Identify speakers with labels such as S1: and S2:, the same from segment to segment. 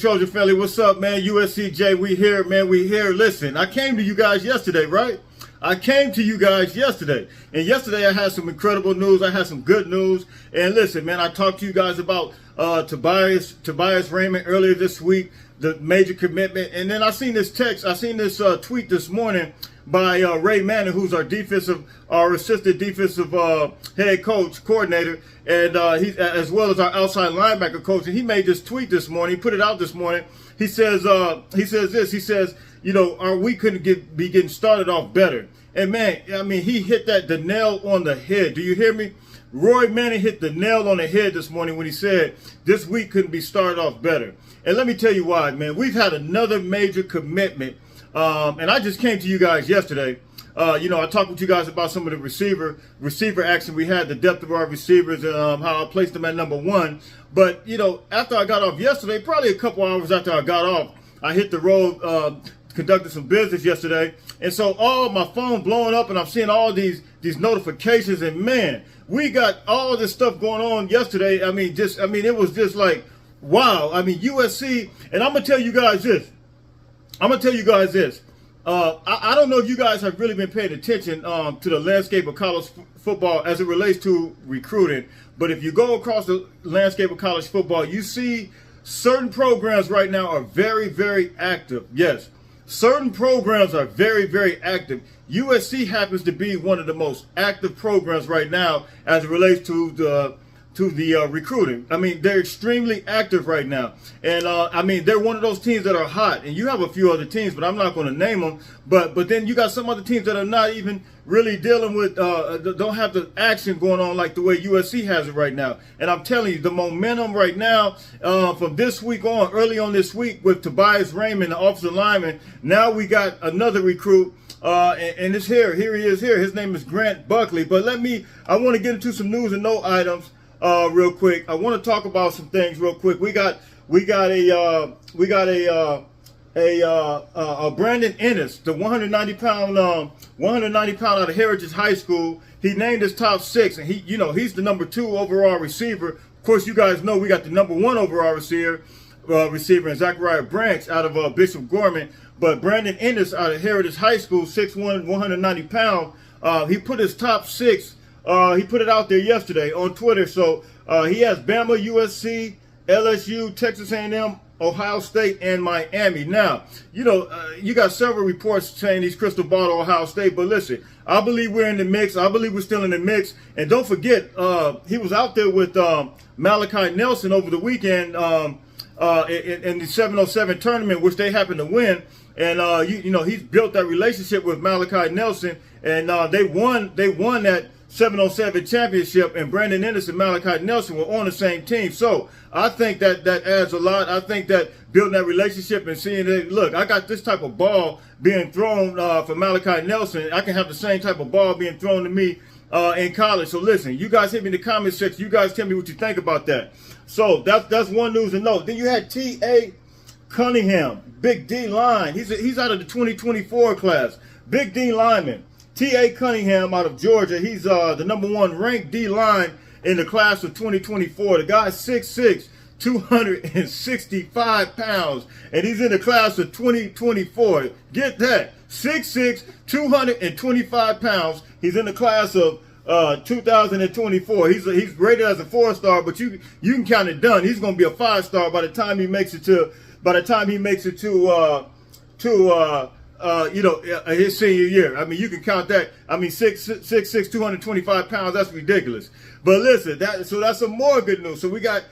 S1: Trojan Felly, what's up, man? USCJ, we here, man, we here. Listen, I came to you guys yesterday, right? I came to you guys yesterday. And yesterday I had some incredible news. I had some good news. And listen, man, I talked to you guys about Tobias Raymond earlier this week, the major commitment. And then I seen this tweet this morning by Ray Manning, who's our assistant defensive head coach, coordinator, and he's as well as our outside linebacker coach. And he made this tweet this morning. He put it out this morning. He says this. He says, we couldn't be getting started off better. And man, I mean, he hit the nail on the head. Do you hear me? Roy Manning hit the nail on the head this morning when he said this week couldn't be started off better. And let me tell you why, man. We've had another major commitment. And I just came to you guys yesterday. I talked with you guys about some of the receiver action we had, the depth of our receivers, and how I placed them at number one. But, after I got off yesterday, probably a couple hours after I got off, I hit the road, conducted some business yesterday. And so all my phone blowing up and I'm seeing all these notifications, and man, we got all this stuff going on yesterday. It was just like, wow. I mean, USC, and I'm going to tell you guys this. I don't know if you guys have really been paying attention to the landscape of college football as it relates to recruiting. But if you go across the landscape of college football, you see certain programs right now are very, very active. Yes, certain programs are very, very active. USC happens to be one of the most active programs right now as it relates to the recruiting. I mean, they're extremely active right now. And, they're one of those teams that are hot. And you have a few other teams, but I'm not going to name them. But then you got some other teams that are not even really dealing with, don't have the action going on like the way USC has it right now. And I'm telling you, the momentum right now, from this week on, early on this week with Tobias Raymond, the offensive lineman, now we got another recruit. And it's here he is here. His name is Grant Buckley. But I want to get into some news and note items. Real quick, I want to talk about some things real quick. We got a Brandon Ennis, the 190 pound out of Heritage High School. He named his top 6, and he's the number 2 overall receiver. Of course, you guys know we got the number 1 overall receiver in Zachariah Branch out of Bishop Gorman. But Brandon Ennis out of Heritage High School, 6'1", 190 pound. He put his top 6. He put it out there yesterday on Twitter. So he has Bama, USC, LSU, Texas A&M, Ohio State, and Miami. Now, you got several reports saying he's crystal ball to Ohio State. But listen, I believe we're in the mix. I believe we're still in the mix. And don't forget, he was out there with Malachi Nelson over the weekend in the 707 tournament, which they happened to win. And, he's built that relationship with Malachi Nelson. And they won that 707 championship, and Brandon Ennis and Malachi Nelson were on the same team. So I think that adds a lot. I think that building that relationship and seeing that, look, I got this type of ball being thrown for Malachi Nelson. I can have the same type of ball being thrown to me in college. So listen, you guys hit me in the comment section. You guys tell me what you think about that. So that's one news and note. Then you had T.A. Cunningham, Big D line. He's out of the 2024 class. Big D lineman. T.A. Cunningham out of Georgia. He's the number 1 ranked D-line in the class of 2024. The guy's 6'6", 265 pounds, and he's in the class of 2024. Get that. 6'6", 225 pounds. He's in the class of 2024. He's rated as a 4-star, but you can count it done. He's going to be a 5-star by the time he makes it to his senior year. I mean, you can count that. I mean, 6'6", 225 pounds. That's ridiculous. But listen, that's some more good news. So we got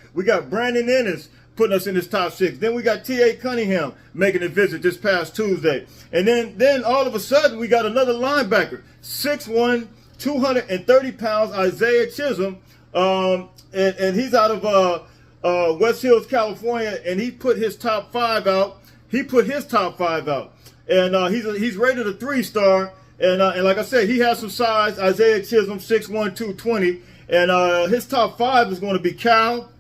S1: Brandon Ennis putting us in his top 6. Then we got T.A. Cunningham making a visit this past Tuesday. And then all of a sudden we got another linebacker, 6'1", 230 pounds, Isaiah Chisholm, and he's out of West Hills, California, and he put his top 5 out. And he's rated a 3-star, And like I said, he has some size. Isaiah Chisholm, 6'1", 220. And his top 5 is going to be Cal,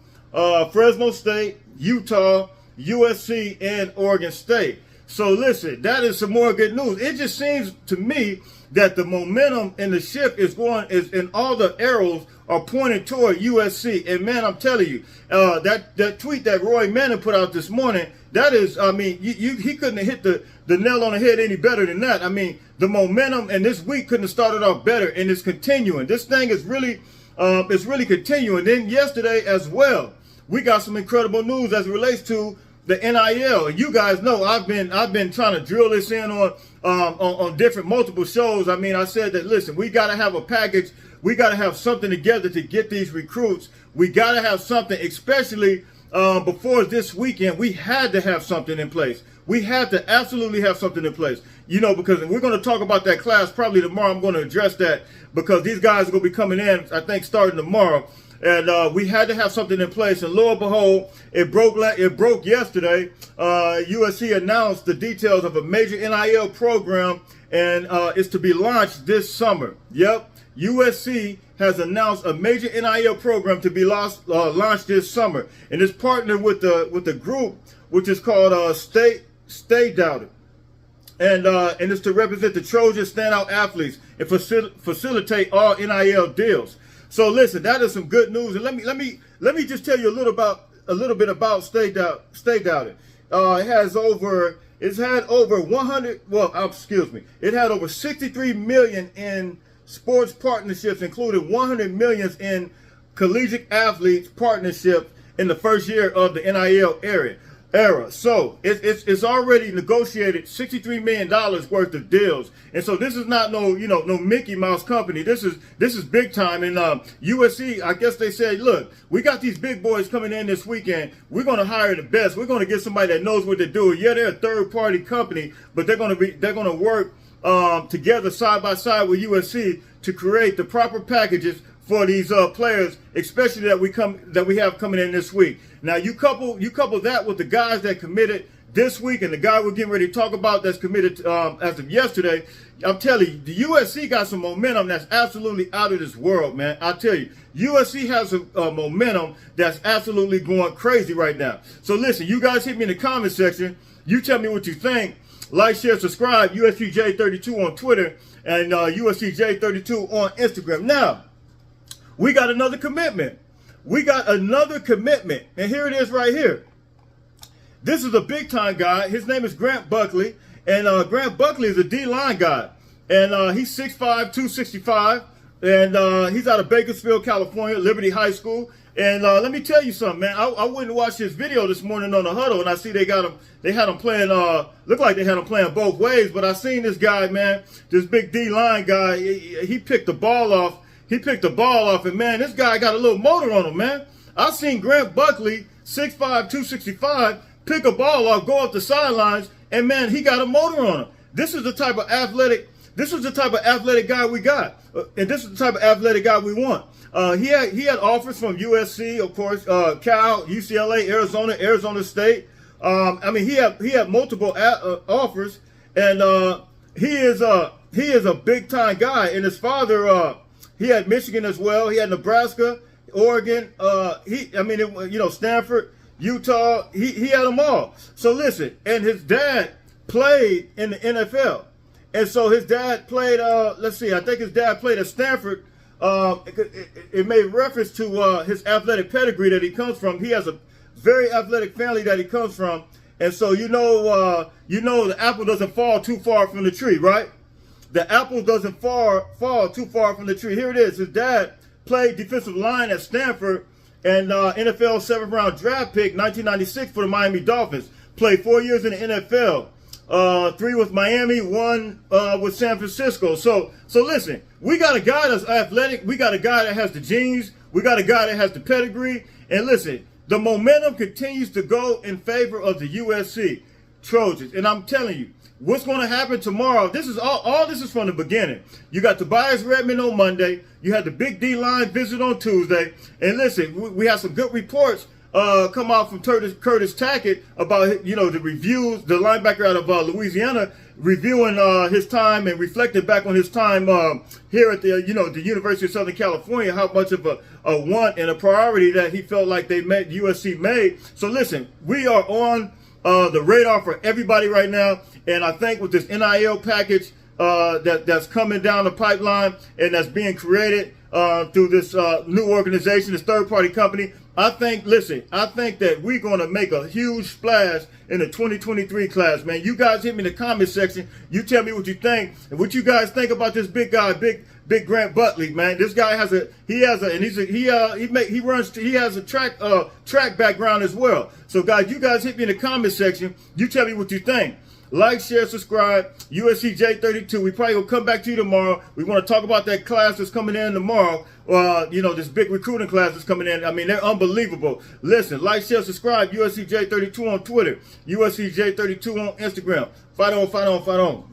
S1: Fresno State, Utah, USC, and Oregon State. So listen, that is some more good news. It just seems to me that the momentum and the shift and all the arrows are pointing toward USC. And man, I'm telling you, that tweet that Roy Manning put out this morning, that is, I mean, he couldn't have hit the nail on the head any better than that. I mean, the momentum and this week couldn't have started off better, and it's continuing. This thing is really, it's really continuing. Then yesterday as well, we got some incredible news as it relates to the NIL. And you guys know I've been trying to drill this in on different multiple shows. I mean, I said that, listen, we got to have a package. We got to have something together to get these recruits. We got to have something, especially before this weekend. We had to have something in place. We had to absolutely have something in place. You know, because we're going to talk about that class probably tomorrow. I'm going to address that because these guys are going to be coming in, I think, starting tomorrow. And we had to have something in place. And lo and behold, it broke yesterday. USC announced the details of a major NIL program, and it's to be launched this summer. Yep, USC has announced a major NIL program to be launched this summer, and it's partnered with the group which is called Stay Doubted. And it's to represent the Trojan standout athletes and facilitate all NIL deals. So listen, that is some good news, and let me just tell you a little bit about Stay Doubted. It had over 63 million in sports partnerships, including 100 million in collegiate athletes partnerships in the first year of the NIL era. So it's already negotiated $63 million worth of deals, and so this is not no Mickey Mouse company. This is big time. And USC, I guess they said, look, we got these big boys coming in this weekend. We're going to hire the best. We're going to get somebody that knows what they're doing. Yeah, they're a third party company, but they're going to work together side by side with USC to create the proper packages for these players, especially that we have coming in this week. Now you couple that with the guys that committed this week and the guy we're getting ready to talk about that's committed as of yesterday. I'm telling you, the USC got some momentum that's absolutely out of this world, man. I tell you, USC has a momentum that's absolutely going crazy right now. So listen, you guys hit me in the comment section. You tell me what you think. Like, share, subscribe. USCJ32 on Twitter and USCJ32 on Instagram. Now, we got another commitment. And here it is right here. This is a big-time guy. His name is Grant Buckley. And Grant Buckley is a D-line guy. And he's 6'5", 265. And he's out of Bakersfield, California, Liberty High School. And let me tell you something, man. I went and watched his video this morning on the huddle, and I see they had him playing, looked like they had him playing both ways. But I seen this guy, man, this big D-line guy, he picked the ball off. And man, this guy got a little motor on him, man. I seen Grant Buckley, 6'5", 265, pick a ball off, go up the sidelines, and man, he got a motor on him. This is the type of athletic guy we got, and this is the type of athletic guy we want. He had offers from USC, of course, Cal, UCLA, Arizona State. I mean, he had multiple offers, and he is a big time guy. And his father, he had Michigan as well. He had Nebraska, Oregon. Stanford, Utah. He had them all. So listen, and his dad played in the NFL, and so his dad played. I think his dad played at Stanford. It made reference to his athletic pedigree that he comes from. He has a very athletic family that he comes from, and so the apple doesn't fall too far from the tree, right? The apple doesn't fall too far from the tree. Here it is. His dad played defensive line at Stanford and NFL 7th round draft pick 1996 for the Miami Dolphins. Played 4 years in the NFL, 3 with Miami, 1 with San Francisco. So listen, we got a guy that's athletic. We got a guy that has the genes. We got a guy that has the pedigree. And listen, the momentum continues to go in favor of the USC Trojans. And I'm telling you, what's going to happen tomorrow? This is all this is from the beginning. You got Tobias Redmond on Monday. You had the big D-line visit on Tuesday. And listen, we have some good reports come out from Curtis Tackett about the reviews, the linebacker out of Louisiana. reviewing his time and reflecting back on his time here at the the University of Southern California, how much of a want and a priority that he felt like USC made. So listen, we are on the radar for everybody right now, and I think with this NIL package that's coming down the pipeline and that's being created through this new organization, this third-party company, I think that we're going to make a huge splash in the 2023 class, man. You guys hit me in the comment section. You tell me what you think and what you guys think about this big guy, big Grant Butley, man. This guy has a track background as well. So guys, you guys hit me in the comment section. You tell me what you think. Like, share, subscribe. USC J32. We probably will come back to you tomorrow. We want to talk about that class that's coming in tomorrow. This big recruiting class that's coming in. I mean, they're unbelievable. Listen, like, share, subscribe. USC J32 on Twitter. USC J32 on Instagram. Fight on, fight on, fight on.